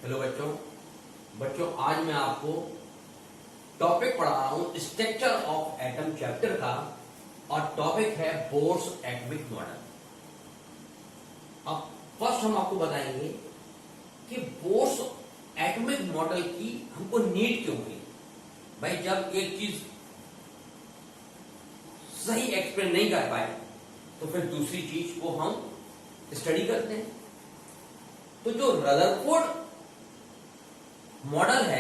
Hello बच्चों आज मैं आपको टॉपिक पढ़ा रहा हूं स्ट्रक्चर ऑफ एटम चैप्टर का और टॉपिक है बोर्स एटॉमिक मॉडल। अब फर्स्ट हम आपको बताएंगे कि बोर्स एटॉमिक मॉडल की हमको नीड क्यों हुई। भाई जब एक चीज सही एक्सप्लेन नहीं कर पाए तो फिर दूसरी चीज को हम स्टडी करते हैं। तो जो रदरफोर्ड मॉडल है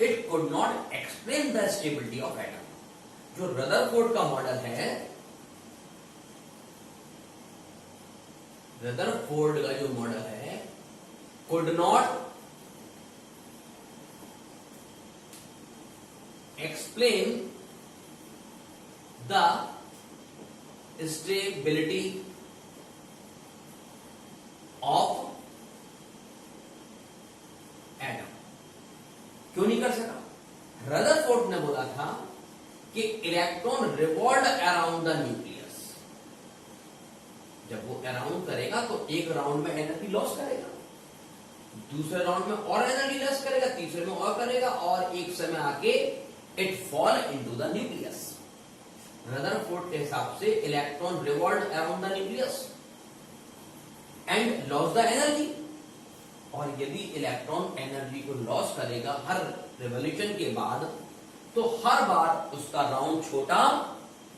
it could not explain the stability of atom. जो रदरफोर्ड का मॉडल है, रदरफोर्ड का जो मॉडल है could not explain the stability of atom. क्यों नहीं कर सका? रदरफोर्ड ने बोला था कि electron revolve around the nucleus. जब वो अराउंड करेगा तो एक राउंड में एनर्जी लॉस करेगा, दूसरे राउंड में और एनर्जी लॉस करेगा, तीसरे में और करेगा और एक समय आके it fall into the nucleus. Rutherford के हिसाब से electron revolve around the nucleus and loss the energy. और यदि इलेक्ट्रॉन एनर्जी को लॉस करेगा हर रिवॉल्यूशन के बाद तो हर बार उसका राउंड छोटा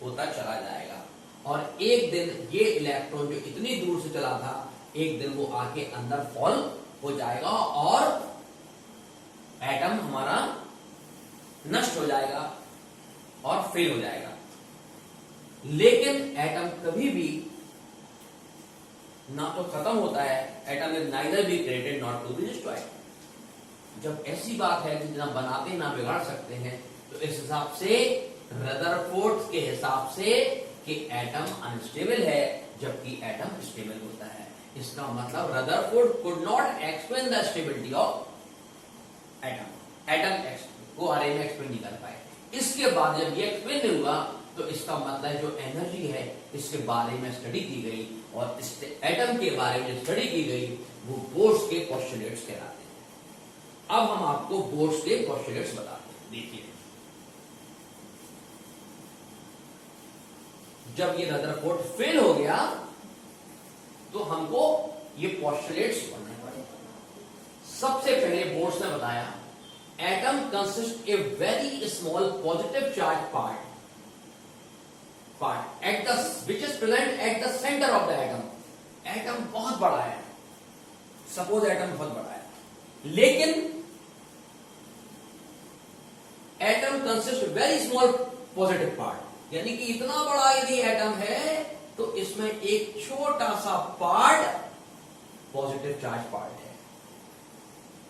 होता चला जाएगा और एक दिन ये इलेक्ट्रॉन जो इतनी दूर से चला था एक दिन वो आके अंदर फॉल हो जाएगा और एटम हमारा नष्ट हो जाएगा और फेल हो जाएगा। लेकिन एटम कभी भी ना तो खत्म होता है, atom is neither be created not to be destroyed. जब ऐसी बात है कि ना बनाते ना बिगाड़ सकते हैं तो इस हिसाब से रदरफोर्ड के हिसाब से कि एटम अनस्टेबल है जबकि एटम स्टेबल होता है। इसका मतलब Rutherford could not explain the stability of atom. Atom को बारे में एक्सप्लेन नहीं कर पाए। इसके बाद जब ये एक्सप्लेन नहीं हुआ तो इसका मतलब जो एनर्जी है इसके बारे में स्टडी की गई और एटम के बारे में स्टडी की गई वो बोर्स के पोस्टुलेट्स कहलाते हैं। अब हम आपको बोर्स के पोस्टुलेट्स बताते हैं। देखिए जब ये रदरफोर्ड फेल हो गया तो हमको ये पोस्टुलेट्स पढ़ने पड़े। सबसे पहले बोर्स ने बताया atom consist a very small positive charge part at the which is present at the center of the atom। Atom बहुत बड़ा है, सपोज एटम बहुत बड़ा है लेकिन atom consist very small positive part, यानी कि इतना बड़ा यदि एटम है तो इसमें एक छोटा सा पार्ट पॉजिटिव चार्ज पार्ट है।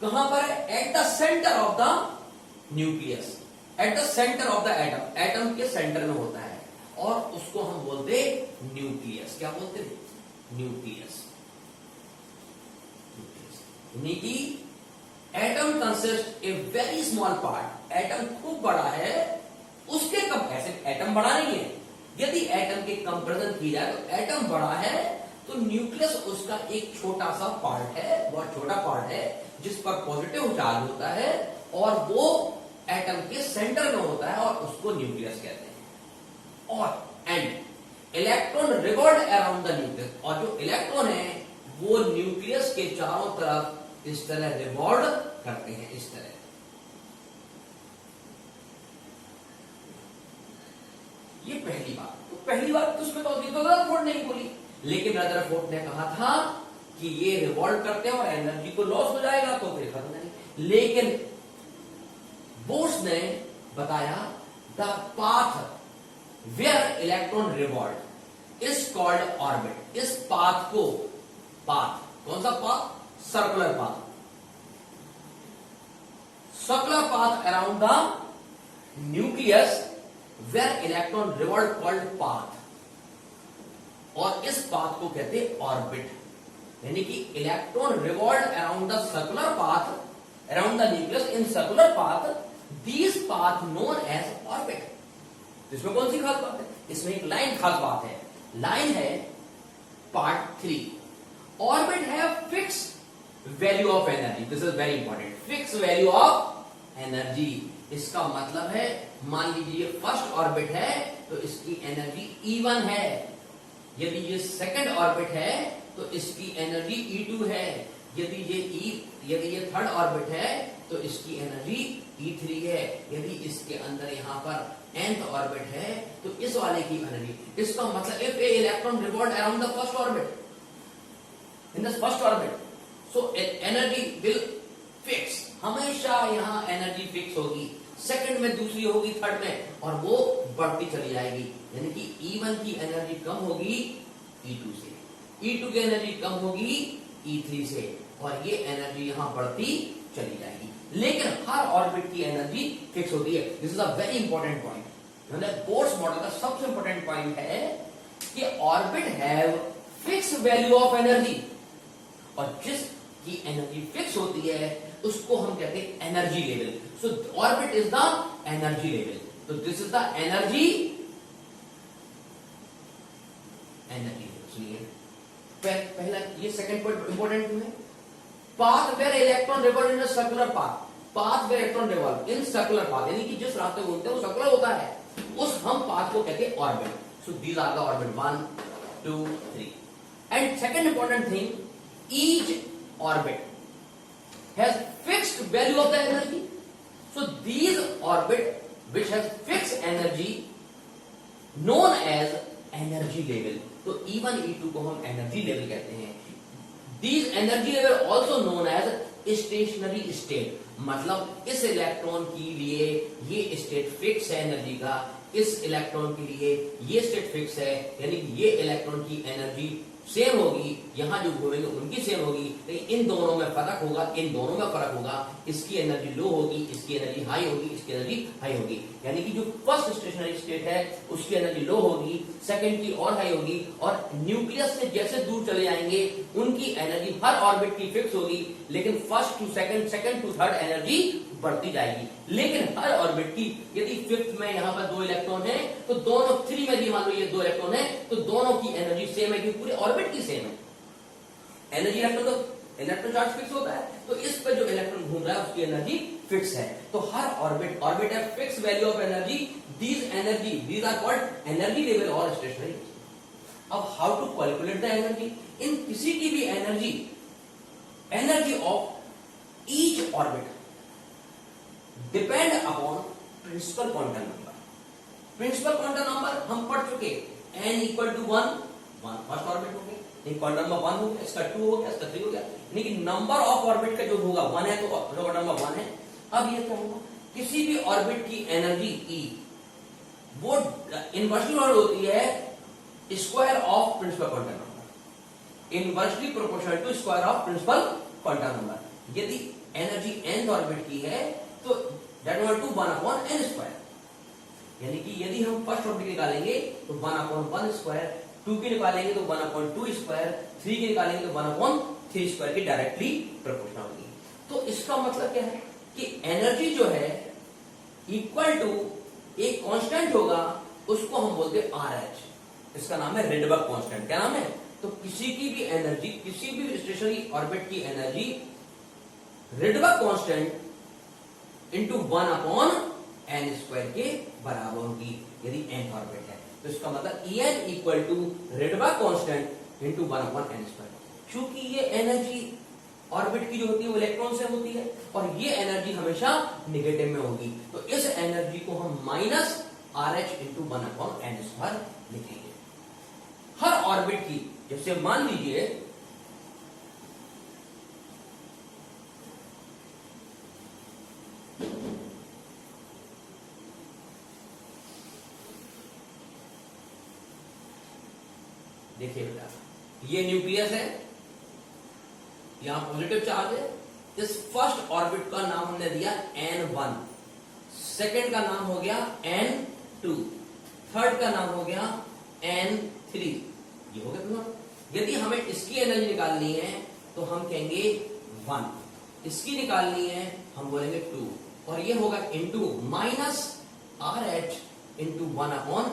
कहां पर है? At the centre of the nucleus, at the centre of the atom. Atom के सेंटर में होता है और उसको हम बोलते न्यूक्लियस। क्या बोलते हैं? न्यूक्लियस। यानी कि atom consist a very small part. Atom खूब बड़ा है, उसके कब ऐसे एटम बड़ा नहीं है। यदि एटम के कंपैरिजन की जाए तो एटम बड़ा है तो न्यूक्लियस उसका एक छोटा सा पार्ट है, बहुत छोटा पार्ट है जिस पर पॉजिटिव चार्ज होता है और वो एटम के सेंटर में होता है और उसको न्यूक्लियस कहते हैं। और and electron revolve around the nucleus. और जो इलेक्ट्रॉन है वो न्यूक्लियस के चारों तरफ इस तरह रिवॉल्व करते हैं, इस तरह। ये पहली बात। तो पहली बात तो उसमें तो रदरफोर्ड नहीं बोली, लेकिन रदरफोर्ड ने कहा था कि ये रिवॉल्व करते हैं और एनर्जी को लॉस हो जाएगा तो फिर खत्म नहीं। लेकिन बोर्स ने बताया the path where electron revolve is called orbit. इस पाथ को, पाथ कौन सा path? Circular path. Circular path around the nucleus where electron revolve called path. और इस पाथ को कहते हैं ऑर्बिट। यानी कि electron revolve around the circular path around the nucleus in circular path, these path known as orbit. तो इसमें कौन सी खास बात है? इसमें एक लाइन खास बात है। लाइन है part 3, orbit have fix value of energy, this is very important, fix value of energy. इसका मतलब है मान लीजिए फर्स्ट ऑर्बिट है तो इसकी एनर्जी E1 है, यदि ये सेकंड ऑर्बिट है तो इसकी एनर्जी E2 है, यदि ये थर्ड ऑर्बिट है तो इसकी एनर्जी E3 है, यदि इसके अंदर यहां पर nth ऑर्बिट है तो इस वाले की एनर्जी। इसका मतलब if A electron revolve around the first orbit, in the first orbit, so energy will fix, हमेशा यहां एनर्जी फिक्स होगी, सेकंड में दूसरी होगी, थर्ड में, और वो बढ़ती चली जाएगी। यानी कि E1 की एनर्जी कम होगी E2 से, E2 की एनर्जी कम होगी E3 से, और ये एनर्जी यहां बढ़ती चली जाएगी, लेकिन हर ऑर्बिट की एनर्जी फिक्स होती है। This is a very important point. Bohr's model का सबसे इंपॉर्टेंट पॉइंट है कि orbit have fix value of energy, और जिसकी एनर्जी फिक्स होती है उसको हम कहते हैं energy level. So orbit is the energy level. तो this is the energy level. सुनिए पहला, ये सेकंड पॉइंट इंपॉर्टेंट है, path where electron revolve in circular path, path where electron revolve in circular path, यानी कि जिस रास्ते घूमते हैं वो सर्कुलर होता है, उस हम पाथ को कहते हैं orbit. So these are the orbit 1 2 3। And second important thing, each orbit has fixed value of the energy. So these orbit which has fixed energy known as energy level. तो E1 E2 को हम energy level कहते हैं। These energy level also known as stationary state, मतलब इस electron के लिए ये स्टेट फिक्स है एनर्जी का, इस इलेक्ट्रॉन के लिए ये स्टेट फिक्स है, यानी कि ये इलेक्ट्रॉन की एनर्जी सेम होगी, यहां जो घूमेंगे उनकी सेम होगी, लेकिन इन दोनों में फर्क होगा, इन दोनों में फर्क होगा, इसकी एनर्जी लो होगी, इसकी एनर्जी हाई होगी, इसकी एनर्जी हाई होगी। यानी कि जो फर्स्ट स्टेशनरी स्टेट है उसकी एनर्जी लो होगी, सेकंड की और हाई होगी, और न्यूक्लियस से जैसे दूर चले जाएंगे उनकी एनर्जी हर ऑर्बिट की फिक्स होगी, लेकिन first to second, second to third energy बढ़ती जाएगी। लेकिन हर ऑर्बिट की, यदि फिफ्थ में यहां पर 2 इलेक्ट्रॉन है तो दोनों, 3 में भी मान लो ये 2 इलेक्ट्रॉन है तो दोनों की एनर्जी सेम है, क्योंकि पूरे ऑर्बिट की सेम है एनर्जी। इलेक्ट्रॉन चार्ज फिक्स होता है, तो इस पर जो इलेक्ट्रॉन घूम रहा है उसकी एनर्जी फिक्स है। तो हर ऑर्बिट है fix value of energy, these are called energy level और स्टेशनरी। अब how to calculate the energy, in किसी की भी energy of each orbit depend upon principal quantum number. Principal quantum number हम पढ़ चुके, n equal to 1 first orbit हो गया, क्वांटम नंबर 1 हो गया, इसका 2 हो गया, इसका 3 हो गया, लेकिन नंबर ऑफ ऑर्बिट का जो होगा 1 है तो क्वांटम नंबर 1 है। अब ये क्या होगा, किसी भी ऑर्बिट की एनर्जी E वो इनवर्सली होती है square of principal quantum number, inversely proportional to square of principal quantum number. यदि एनर्जी nth ऑर्बिट की है तो that equal to 1 upon n square, यानी कि यदि हम फर्स्ट ऑर्बिट निकालेंगे तो 1 अपॉन 1 स्क्वायर, 2 की निकालेंगे तो 1 अपॉन 2 स्क्वायर, 3 की निकालेंगे तो 1 अपॉन 3 स्क्वायर की डायरेक्टली प्रोपोर्शनल होगी। तो इसका मतलब क्या है कि एनर्जी जो है इक्वल टू एक कांस्टेंट होगा, उसको हम बोलते हैं RH, इसका नाम है रिडबर्ग कांस्टेंट। क्या नाम है, तो किसी की भी एनर्जी, किसी भी स्टेशनरी ऑर्बिट की energy Rydberg constant into 1 upon n square के बराबर होगी यदि n ऑर्बिट है। तो इसका मतलब En equal to Rydberg constant into 1 upon n square. क्योंकि ये एनर्जी ऑर्बिट की जो होती है वो इलेक्ट्रॉन से होती है, और ये एनर्जी हमेशा नेगेटिव में होगी, तो इस एनर्जी को हम minus RH into 1 upon n square लिखेंगे। हर ऑर्बिट की, जैसे मान लीजिए देखिए बेटा, ये न्यूक्लियस है, यहां पॉजिटिव चार्ज है, इस फर्स्ट ऑर्बिट का नाम हमने दिया N1, सेकंड का नाम हो गया N2, थर्ड का नाम हो गया N3, ये हो गया। यदि हमें इसकी एनर्जी निकालनी है तो हम कहेंगे 1, इसकी निकालनी है हम बोलेंगे 2, और ये होगा into minus RH into 1 upon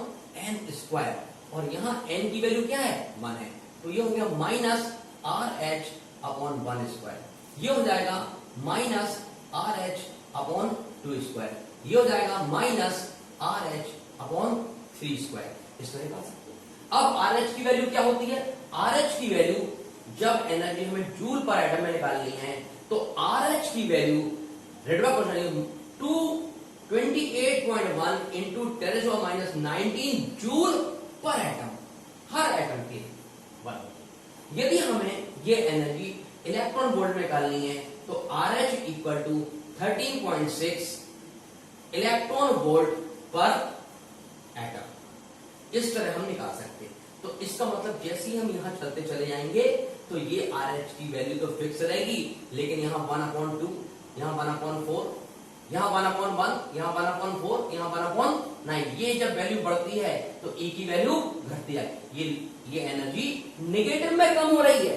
n square, और यहां n की वैल्यू क्या है, 1 है, तो ये हो गया माइनस RH अपॉन 1 स्क्वायर। ये हो जाएगा minus R H upon 2 square, ये हो जाएगा minus R H upon 3 square. इस तरह निकाल सकते हैं। अब आर एच की वैल्यू क्या होती है? आर एच की वैल्यू जब एनर्जी हमें जूल पर एटम में निकालनी है तो आर एच की value Rydberg constant 228.1 into 10⁻⁻19 joule पर एटम, हर एटम के वर्ग। यदि हमें ये एनर्जी इलेक्ट्रॉन वोल्ट में निकालनी है तो R H equal to 13.6 electron volt per atom. इस तरह हम निकाल सकते हैं। तो इसका मतलब जैसे ही हम यहां चलते चले जाएंगे तो ये आर एच की वैल्यू तो फिक्स रहेगी, लेकिन यहाँ 1/2, यहाँ 1/4, यहाँ 1/1, यहाँ 1/4, यहाँ 1/9, ये जब वैल्यू बढ़ती है तो ई की वैल्यू घटती है। ये एनर्जी निगेटिव में कम हो रही है,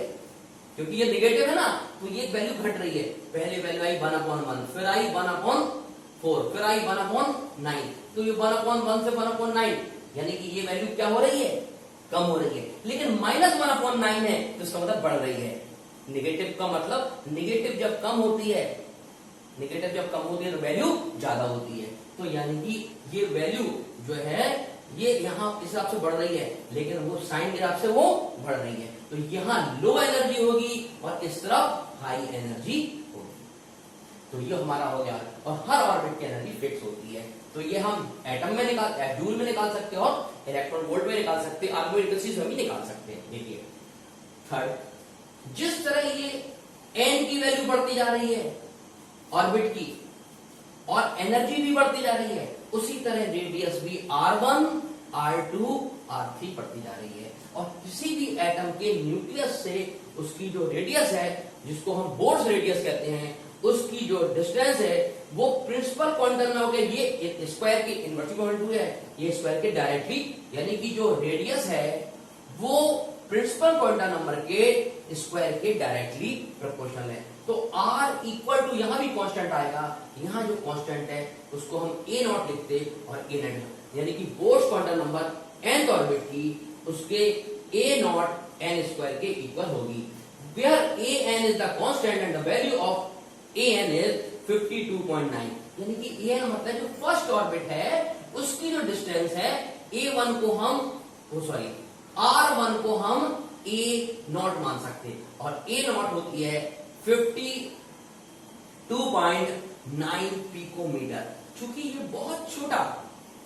क्योंकि ये निगेटिव है ना, तो ये वैल्यू घट रही है। पहले वैल्यू आई 1/1, फिर आई 1/4, फिर आई 1/9, तो ये 1/1 से 1/9, यानी कि ये वैल्यू क्या हो रही है? कम हो रही है। लेकिन -1/9 है तो इसका मतलब बढ़ रही है। निगेटिव का मतलब, निगेटिव जब कम होती है तो वैल्यू ज्यादा होती है। तो यानी कि ये वैल्यू जो है ये यहाँ इस हिसाब से बढ़ रही है, लेकिन वो साइन के हिसाब से वो बढ़ रही है। तो यहाँ लो एनर्जी होगी और इस तरफ हाई एनर्जी होगी। तो ये हमारा हो गया। और हर ऑर्बिट की एनर्जी फिक्स होती है। तो ये हम एटम में जूल में निकाल सकते हैं और इलेक्ट्रॉन वोल्ट में निकाल सकते हैं, आर्गुमेंटल चीज में भी निकाल सकते हैं। देखिए थर्ड, जिस तरह ये एन की वैल्यू बढ़ती जा रही है ऑर्बिट की और एनर्जी भी बढ़ती जा रही है, उसी तरह रेडियस भी R1, R2, R3 बढ़ती जा रही है। और किसी भी एटम के न्यूक्लियस से उसकी जो रेडियस है, जिसको हम बोर्स रेडियस कहते हैं, उसकी जो डिस्टेंस है वो प्रिंसिपल क्वांटम में हो गया। ये स्क्वायर के इनवर्स इक्वल है, ये स्क्वायर के डायरेक्टली, यानी कि जो रेडियस है वो प्रिंसिपल क्वांटम नंबर के स्क्वायर के डायरेक्टली प्रोपोर्शनल है। तो R इक्वल टू, यहां भी कांस्टेंट आएगा, यहां जो कांस्टेंट है उसको हम ए नॉट लिखते और ए नेट, यानी कि Bohr's quantum number nth orbit की उसके ए नॉट एन स्क्वायर के इक्वल होगी, where a n is the constant and the value of a n is 52.9। यानी कि ए एन मतलब जो फर्स्ट ऑर्बिट है उसकी जो डिस्टेंस है A1 को हम R1 को हम ए नॉट मान सकते हैं, और ए नॉट होती है 52.9 पिकोमीटर। चूंकि ये बहुत छोटा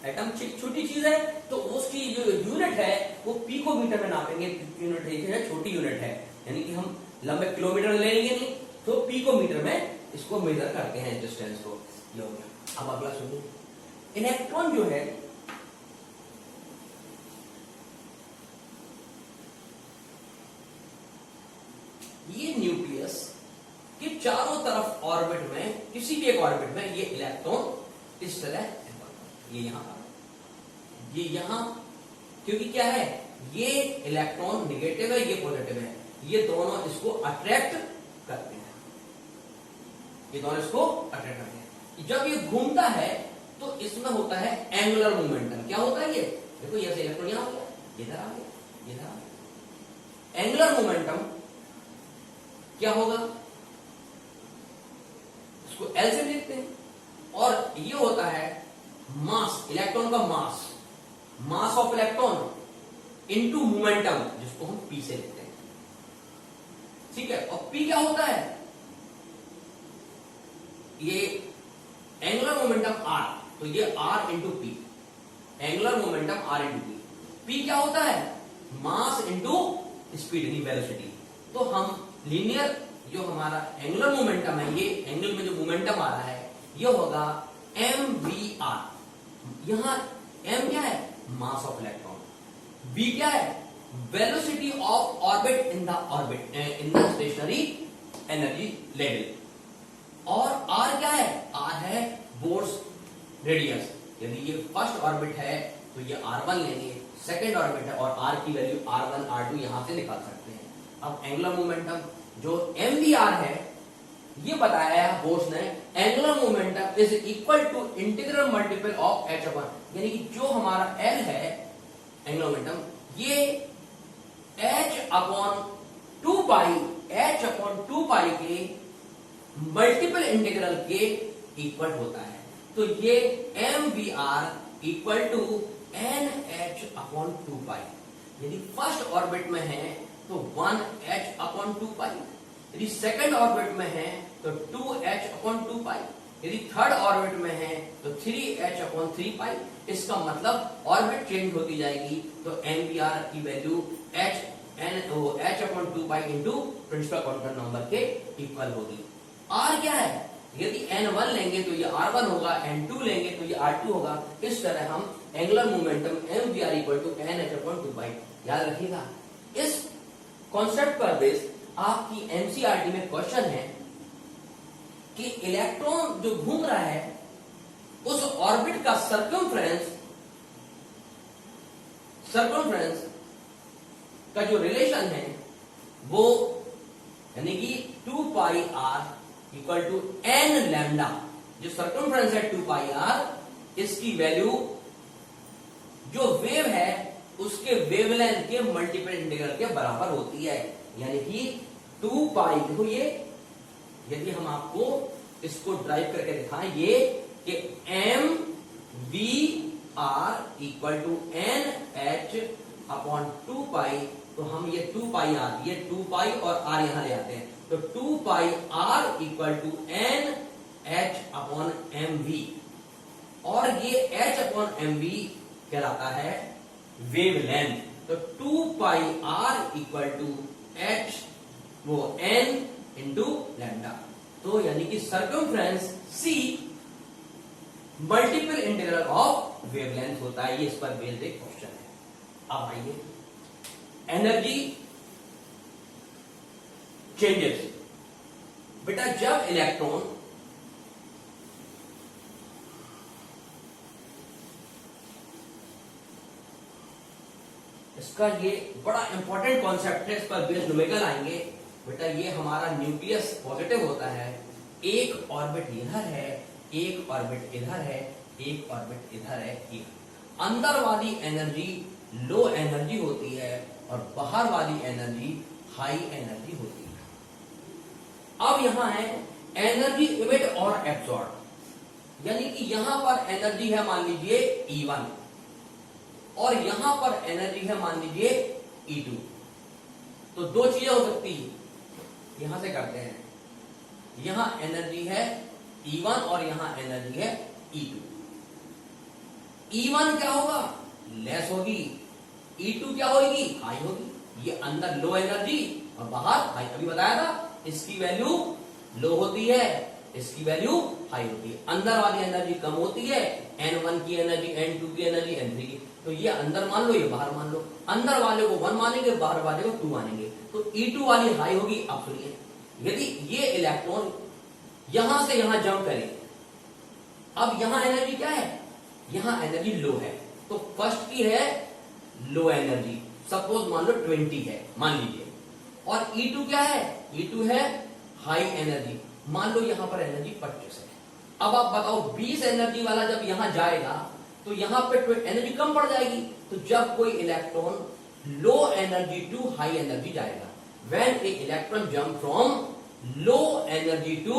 एटम, छोटी चीज है, तो उसकी जो यूनिट है वो पिकोमीटर में नापेंगे। यूनिट है, छोटी यूनिट है, यानी कि हम लंबे किलोमीटर में लेंगे नहीं, तो पिकोमीटर में इसको मेजर करते हैं डिस्टेंस को। ये हो गया। अब अगला सुनिए, इलेक्ट्रॉन जो है ये न्यूक्लियस के चारों तरफ ऑर्बिट में, किसी भी एक ऑर्बिट में ये इलेक्ट्रॉन इस तरह, ये यहां, क्योंकि क्या है, ये इलेक्ट्रॉन निगेटिव है, ये पॉजिटिव है, ये दोनों इसको अट्रैक्ट करते हैं, ये दोनों इसको अट्रैक्ट करते हैं। जब ये घूमता है तो इसमें होता है एंगुलर मोमेंटम। क्या होता है ये? देखो ये इलेक्ट्रॉन यहां हो गया, इधर आ गया, इधर आ गया। एंगुलर मोमेंटम क्या होगा? इसको L से लिखते हैं, और ये होता है मास, इलेक्ट्रॉन का mass of electron into momentum, जिसको हम P से लिखते हैं। ठीक है, और P क्या होता है? ये एंगुलर मोमेंटम R, तो ये R into P, angular momentum R into P। P क्या होता है? मास इंटू स्पीड यानी वेलोसिटी। तो हम लीनियर जो हमारा एंगुलर मोमेंटम है, ये एंगल में जो मोमेंटम आ रहा है ये होगा mvr। यहां m क्या है? Mass of electron. v क्या है? Velocity of orbit in the stationary energy level. और r क्या है? r है बोर्स रेडियस। यदि ये फर्स्ट ऑर्बिट है तो ये r1 लेंगे, सेकेंड ऑर्बिट है और r की वैल्यू r1 r2 यहां से निकाल सकते हैं। अब एंगुलर मोमेंटम जो mvr है, ये बताया है बोर्स ने, angular momentum is equal to integral multiple of h upon, यानी कि जो हमारा l है एंगुलर मोमेंटम, ये h अपॉन 2 पाई के मल्टीपल इंटीग्रल के इक्वल होता है। तो ये mvr equal to NH upon 2 pi. यदि फर्स्ट ऑर्बिट में है तो 1h अपॉन 2 पाई, यदि सेकंड ऑर्बिट में है तो 2h अपॉन 2 पाई, यदि थर्ड ऑर्बिट में है तो 3h अपॉन 3 पाई। इसका मतलब ऑर्बिट चेंज होती जाएगी तो mvr की value h upon 2 pi into principal quantum number के इक्वल होगी। r क्या है? यदि n1 लेंगे तो ये r1 होगा, n2 लेंगे तो ये r2 होगा। इस तरह हम angular momentum mvr equal to nh upon 2 pi याद रखिएगा। इस कॉन्सेप्ट पर बेस आपकी एनसीईआरटी में क्वेश्चन है कि इलेक्ट्रॉन जो घूम रहा है उस ऑर्बिट का सर्कमफ्रेंस का जो रिलेशन है वो यानी कि 2 pi r equal to n lambda, जो सर्कमफ्रेंस है 2 पाई r, इसकी वैल्यू जो वेव है उसके वेवलेंथ के मल्टीपल इंटीग्रल के बराबर होती है। यानी कि 2 पाई, देखो ये यदि हम आपको इसको ड्राइव करके दिखाएं ये कि m v r equal to n h upon 2 pi, तो हम ये 2 पाई r, ये 2 पाई और r यहां ले आते हैं तो 2 pi r equal to n h upon m v, और ये h अपॉन m v कहलाता है वेवलेंथ। तो 2 pi r equal to h वो n इंटू लैम्डा। तो यानी कि circumference c multiple integral of wavelength होता है। ये इस पर बेस्ड एक क्वेश्चन है। अब आइए एनर्जी चेंजेस। बेटा जब इलेक्ट्रॉन इसका ये बड़ा इंपॉर्टेंट कॉन्सेप्ट है, इस पर बेस्ड न्यूमेरिकल आएंगे। बेटा ये हमारा न्यूक्लियस पॉजिटिव होता है, एक ऑर्बिट इधर है, एक ऑर्बिट इधर है, एक ऑर्बिट इधर है। अंदर वाली एनर्जी लो एनर्जी होती है और बाहर वाली एनर्जी हाई एनर्जी होती है। अब यहां है एनर्जी इमिट और एब्सॉर्ब, यानी कि यहां पर एनर्जी है मान लीजिए E1 और यहां पर एनर्जी है मान लीजिए E2। तो दो चीजें हो सकती है, यहां से करते हैं, यहां एनर्जी है E1 और यहां एनर्जी है E2। E1 क्या होगा? लेस होगी, E2 क्या होगी? हाई होगी। ये अंदर लो एनर्जी और बाहर हाई, अभी बताया था इसकी वैल्यू लो होती है, इसकी वैल्यू हाई होती है। अंदर वाली एनर्जी कम होती है, N1 की एनर्जी, N2 की एनर्जी, N3 की। तो ये अंदर मान लो, ये बाहर मान लो। अंदर वाले को 1 मानेंगे, बाहर वाले को 2 मानेंगे। तो E2 वाली हाई होगी। अब सुनिए, यदि ये इलेक्ट्रॉन यहां से यहां जंप करे, अब यहां एनर्जी क्या है? यहां एनर्जी लो है, तो फर्स्ट की है लो एनर्जी, सपोज मान लो 20 है मान लीजिए, और E2 क्या है? E2 है हाई एनर्जी, मान लो यहां पर एनर्जी 25 है। अब आप बताओ 20 एनर्जी वाला जब यहां जाएगा तो यहां पे एनर्जी कम पड़ जाएगी। तो जब कोई electron low energy to high energy जाएगा, when a electron jump from low energy to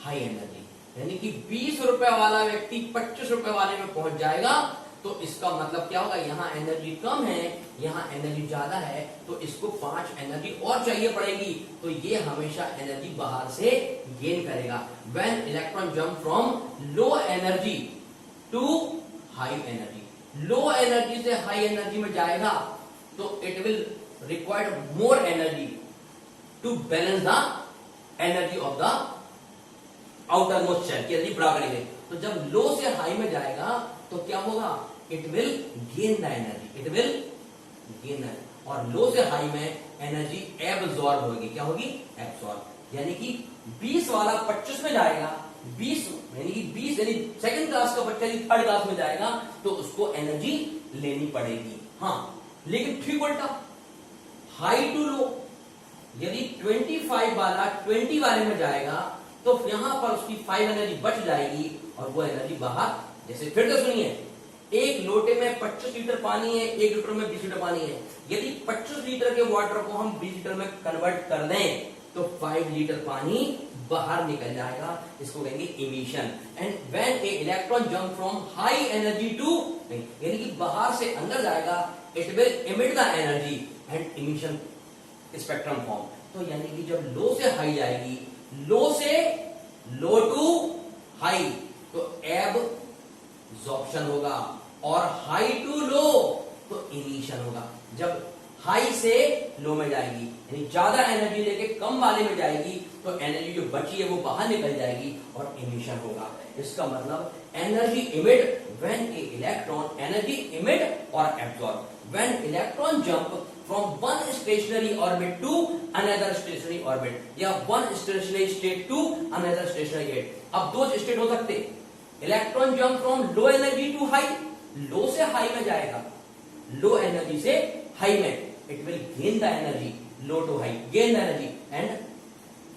high energy, यानी कि 20 रुपए वाला व्यक्ति 25 रुपए वाले में पहुंच जाएगा, तो इसका मतलब क्या होगा? यहां एनर्जी कम है, यहां एनर्जी ज्यादा है, तो इसको 5 एनर्जी और चाहिए पड़ेगी। तो ये हमेशा एनर्जी बाहर से गेन करेगा। When electron jump from low energy to high energy, low energy से हाई एनर्जी में जाएगा तो it will require more energy to balance the energy of the outermost shell की एनर्जी बढ़ा करेंगे। तो जब लो से हाई में जाएगा तो क्या होगा? It will gain the energy, it will gain, और लो से हाई में एनर्जी एब्सॉर्ब होगी। क्या होगी? एब्सॉर्ब। यानी कि 20 वाला 25 में जाएगा, 20 यानी सेकंड क्लास का बच्चा यदि थर्ड क्लास में जाएगा तो उसको एनर्जी लेनी पड़ेगी। हाँ, लेकिन ठीक उल्टा, हाई टू लो, यदि 25 वाला 20 वाले में जाएगा तो यहां पर उसकी 5 एनर्जी बच जाएगी और वो एनर्जी बाहर। जैसे फिर से सुनिए, एक लोटे में 25 लीटर पानी है, 1 लीटर में 20 लीटर पानी है। यदि 25 लीटर के वाटर को हम 20 लीटर में कन्वर्ट कर दें तो 5 लीटर पानी बाहर निकल जाएगा, इसको कहेंगे emission. And when a electron jump from high energy to, यानी कि बाहर से अंदर जाएगा, it will emit the energy and emission spectrum form. तो यानी कि जब लो से हाई जाएगी, लो से लो टू हाई, तो एब्जॉर्प्शन होगा, और हाई टू लो तो इमिशन होगा। जब हाई से लो में जाएगी, यानी ज्यादा एनर्जी लेके कम वाले में जाएगी, तो एनर्जी जो बची है वो बाहर निकल जाएगी और इमिशन होगा। इसका मतलब energy emit when a electron, energy emit और absorb when electron jump from one stationary orbit to another stationary orbit, या one stationary state to another stationary state. अब दो स्टेट हो सकते, electron jump from low energy to high, low से high में जाएगा, low energy से high में, it will gain the energy, low to high gain the energy and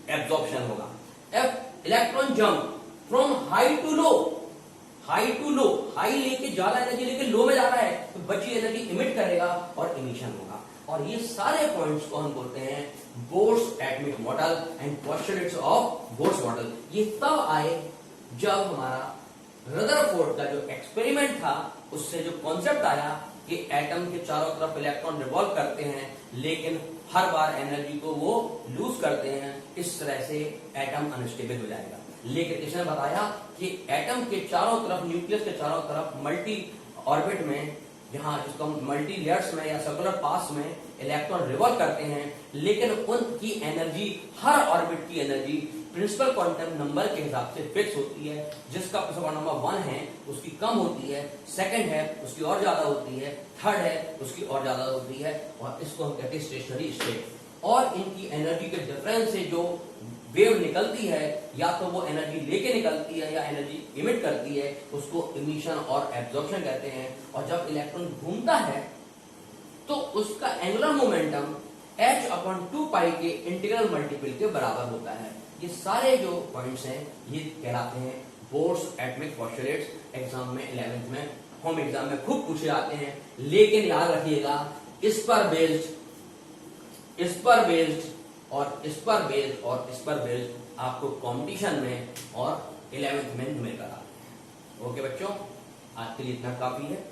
absorption होगा। If electron jump from high to low, high to low, high लेके ज्यादा energy लेके लो में जा रहा है, तो बची एनर्जी इमिट करेगा और इमिशन होगा। और ये सारे पॉइंट्स को हम बोलते हैं Bohr's atomic model and postulates of Bohr's model. ये तब आए जब हमारा रदरफोर्ड का जो एक्सपेरिमेंट था, उससे जो कॉन्सेप्ट आया कि एटम के चारों तरफ इलेक्ट्रॉन रिवॉल्व करते हैं, लेकिन हर बार एनर्जी को वो लूज करते हैं, इस तरह से एटम अनस्टेबल हो जाएगा। लेकिन इसने बताया कि एटम के चारों तरफ, न्यूक्लियस के चारों तरफ मल्टी ऑर्बिट में, जहां जिसको हम मल्टी लेयर्स में या सर्कुलर पास में इलेक्ट्रॉन रिवॉल्व करते हैं, लेकिन उनकी एनर्जी, हर ऑर्बिट की एनर्जी प्रिंसिपल क्वांटम नंबर के हिसाब से फिक्स होती है। जिसका प्रिंसिपल नंबर 1 है उसकी कम होती है, सेकंड है उसकी और ज्यादा होती है, थर्ड है उसकी और ज्यादा होती है, और इसको हम कहते हैं स्टेशनरी स्टेट। और इनकी एनर्जी के डिफरेंस से जो वेव निकलती है, या तो वो एनर्जी लेके निकलती है या एनर्जी इमिट करती है, उसको इमिशन और एब्जॉर्प्शन कहते हैं। और जब इलेक्ट्रॉन घूमता है तो उसका एंगुलर मोमेंटम h/2π के इंटीग्रल मल्टीपल के बराबर होता है। ये सारे जो पॉइंट्स हैं ये कहलाते हैं बोर्स एटॉमिक पोस्टुलेट्स। एग्जाम में 11th में, होम एग्जाम में खूब पूछे जाते हैं। लेकिन याद रखिएगा, इस पर बेस्ड, इस पर बेस्ड और इस पर बेस्ड और इस पर बेस्ड आपको कंपटीशन में और 11th में न्यूमेरिकल आते हैं। ओके बच्चों, आज के लिए इतना काफी है।